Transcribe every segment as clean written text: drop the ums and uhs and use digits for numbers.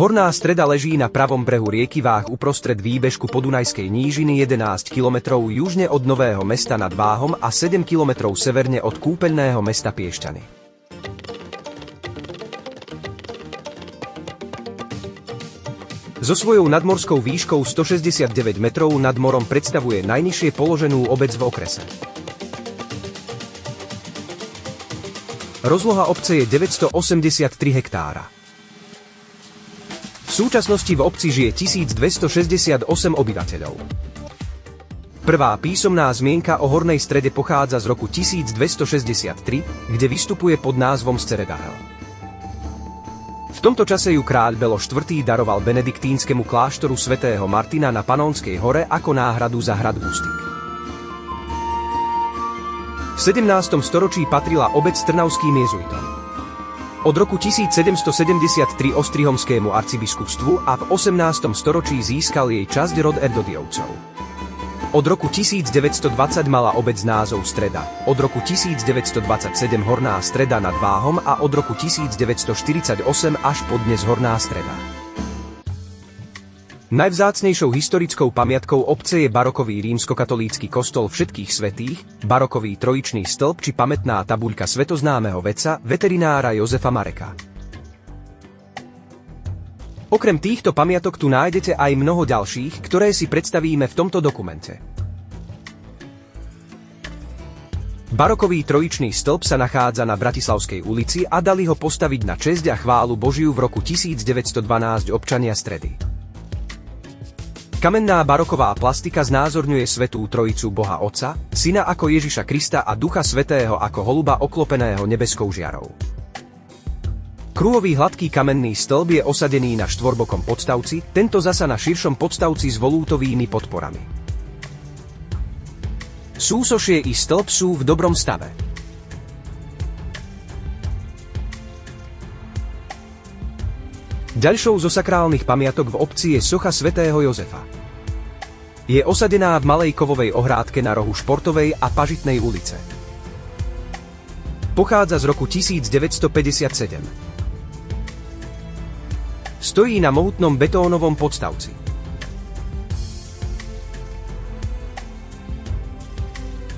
Horná Streda leží na pravom brehu rieky Váh uprostred výbežku Podunajskej nížiny 11 km južne od Nového Mesta nad Váhom a 7 km severne od kúpeľného mesta Piešťany. So svojou nadmorskou výškou 169 metrov nad morom predstavuje najnižšie položenú obec v okrese. Rozloha obce je 983 hektára. V súčasnosti v obci žije 1268 obyvateľov. Prvá písomná zmienka o Hornej Strede pochádza z roku 1263, kde vystupuje pod názvom Sceredahel. V tomto čase ju kráľ Belo IV. Daroval benediktínskemu kláštoru svätého Martina na Panónskej hore ako náhradu za hrad Bustík. V 17. storočí patrila obec trnavským jezuitom. Od roku 1773 ostrihomskému arcibiskupstvu a v 18. storočí získal jej časť rod Erdodiovcov. Od roku 1920 mala obec názov Streda, od roku 1927 Horná Streda nad Váhom a od roku 1948 až po dnes Horná Streda. Najvzácnejšou historickou pamiatkou obce je barokový rímskokatolícky kostol Všetkých svätých, barokový trojičný stĺp či pamätná tabuľka svetoznámeho vedca, veterinára Jozefa Mareka. Okrem týchto pamiatok tu nájdete aj mnoho ďalších, ktoré si predstavíme v tomto dokumente. Barokový trojičný stĺp sa nachádza na Bratislavskej ulici a dali ho postaviť na česť a chválu Božiu v roku 1912 občania Stredy. Kamenná baroková plastika znázorňuje Svätú Trojicu Boha Otca, Syna ako Ježiša Krista a Ducha Svätého ako holuba oklopeného nebeskou žiarou. Kruhový hladký kamenný stĺp je osadený na štvorbokom podstavci, tento zasa na širšom podstavci s volútovými podporami. Súsošie i stĺp sú v dobrom stave. Ďalšou zo sakrálnych pamiatok v obci je socha svätého Jozefa. Je osadená v malej kovovej ohrádke na rohu Športovej a Pažitnej ulice. Pochádza z roku 1957. Stojí na mohutnom betónovom podstavci.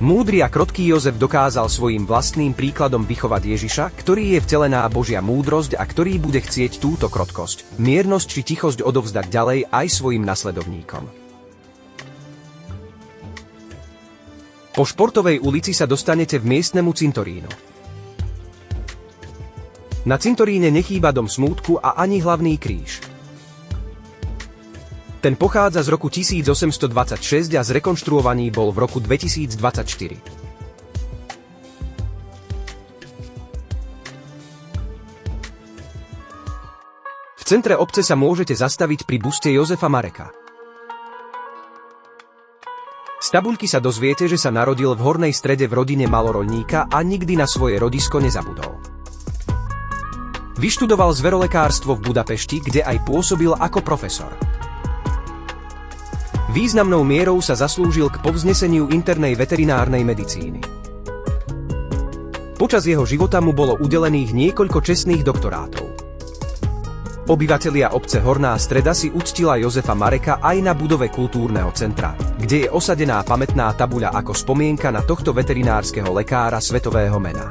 Múdry a krotký Jozef dokázal svojím vlastným príkladom vychovať Ježiša, ktorý je vtelená Božia múdrosť a ktorý bude chcieť túto krotkosť, miernosť či tichosť odovzdať ďalej aj svojim nasledovníkom. Po Športovej ulici sa dostanete v miestnemu cintorínu. Na cintoríne nechýba dom smútku a ani hlavný kríž. Ten pochádza z roku 1826 a zrekonštruovaný bol v roku 2024. V centre obce sa môžete zastaviť pri buste Jozefa Mareka. Z tabuľky sa dozviete, že sa narodil v Hornej Strede v rodine maloroľníka a nikdy na svoje rodisko nezabudol. Vyštudoval zverolekárstvo v Budapešti, kde aj pôsobil ako profesor. Významnou mierou sa zaslúžil k povzneseniu internej veterinárnej medicíny. Počas jeho života mu bolo udelených niekoľko čestných doktorátov. Obyvatelia obce Horná Streda si uctila Jozefa Mareka aj na budove kultúrneho centra, kde je osadená pamätná tabuľa ako spomienka na tohto veterinárskeho lekára svetového mena.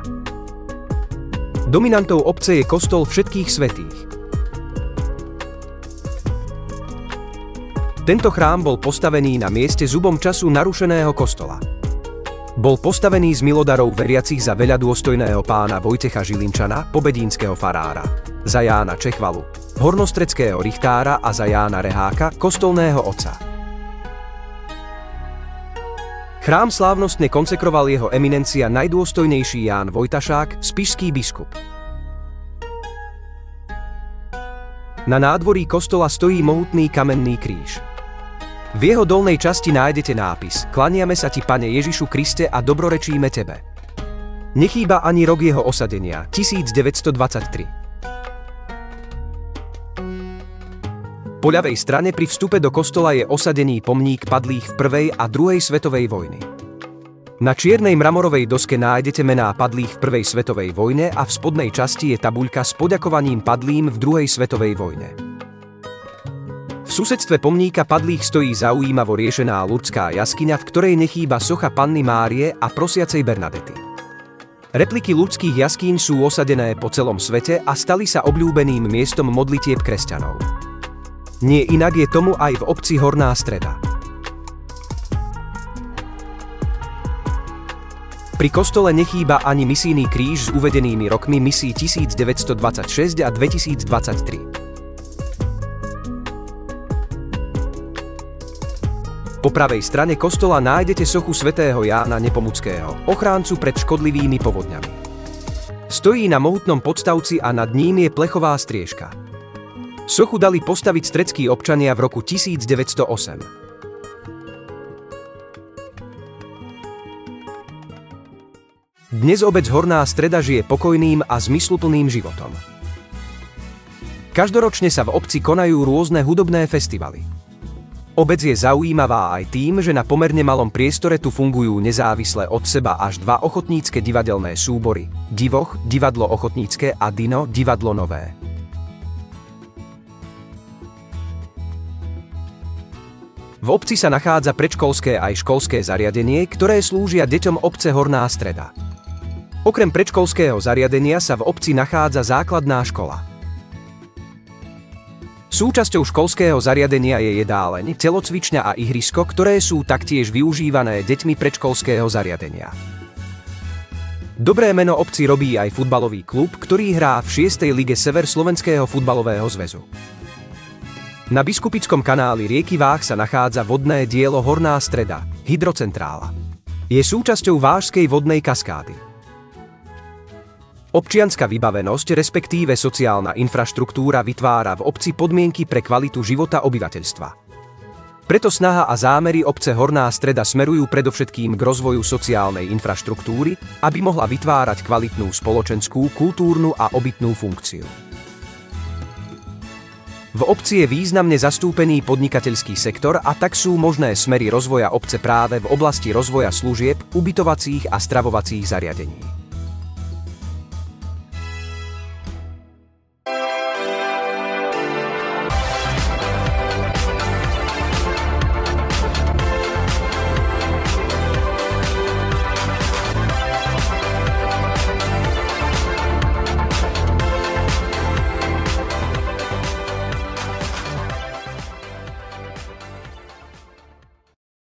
Dominantou obce je kostol Všetkých svätých. Tento chrám bol postavený na mieste zubom času narušeného kostola. Bol postavený z milodarov veriacich za veľa dôstojného pána Vojtecha Žilinčana, pobedínskeho farára, za Jána Čechvalu, hornostredského richtára a za Jána Reháka, kostolného otca. Chrám slávnostne konsekroval jeho eminencia najdôstojnejší Ján Vojtašák, spišský biskup. Na nádvorí kostola stojí mohutný kamenný kríž. V jeho dolnej časti nájdete nápis: Klaniame sa ti, Pane Ježišu Kriste, a dobrorečíme tebe. Nechýba ani rok jeho osadenia, 1923. Po ľavej strane pri vstupe do kostola je osadený pomník padlých v prvej a druhej svetovej vojny. Na čiernej mramorovej doske nájdete mená padlých v prvej svetovej vojne a v spodnej časti je tabuľka s poďakovaním padlým v druhej svetovej vojne. susedstve pomníka padlých stojí zaujímavo riešená lurdská jaskyňa, v ktorej nechýba socha Panny Márie a prosiacej Bernadety. Repliky lurdských jaskýň sú osadené po celom svete a stali sa obľúbeným miestom modlitieb kresťanov. Nie inak je tomu aj v obci Horná Streda. Pri kostole nechýba ani misijný kríž s uvedenými rokmi misií 1926 a 2023. Po pravej strane kostola nájdete sochu svätého Jána Nepomuckého, ochráncu pred škodlivými povodňami. Stojí na mohutnom podstavci a nad ním je plechová striežka. Sochu dali postaviť stredskí občania v roku 1908. Dnes obec Horná Streda žije pokojným a zmysluplným životom. Každoročne sa v obci konajú rôzne hudobné festivaly. Obec je zaujímavá aj tým, že na pomerne malom priestore tu fungujú nezávisle od seba až dva ochotnícke divadelné súbory: Divoch, divadlo ochotnícke, a Dino, divadlo nové. V obci sa nachádza predškolské aj školské zariadenie, ktoré slúžia deťom obce Horná Streda. Okrem predškolského zariadenia sa v obci nachádza základná škola. Súčasťou školského zariadenia je jedáleň, telocvičňa a ihrisko, ktoré sú taktiež využívané deťmi predškolského zariadenia. Dobré meno obci robí aj futbalový klub, ktorý hrá v 6. lige Sever Slovenského futbalového zväzu. Na Biskupickom kanáli rieky Váh sa nachádza vodné dielo Horná Streda, hydrocentrála. Je súčasťou Vážskej vodnej kaskády. Občianska vybavenosť, respektíve sociálna infraštruktúra vytvára v obci podmienky pre kvalitu života obyvateľstva. Preto snaha a zámery obce Horná Streda smerujú predovšetkým k rozvoju sociálnej infraštruktúry, aby mohla vytvárať kvalitnú spoločenskú, kultúrnu a obytnú funkciu. V obci je významne zastúpený podnikateľský sektor a tak sú možné smery rozvoja obce práve v oblasti rozvoja služieb, ubytovacích a stravovacích zariadení.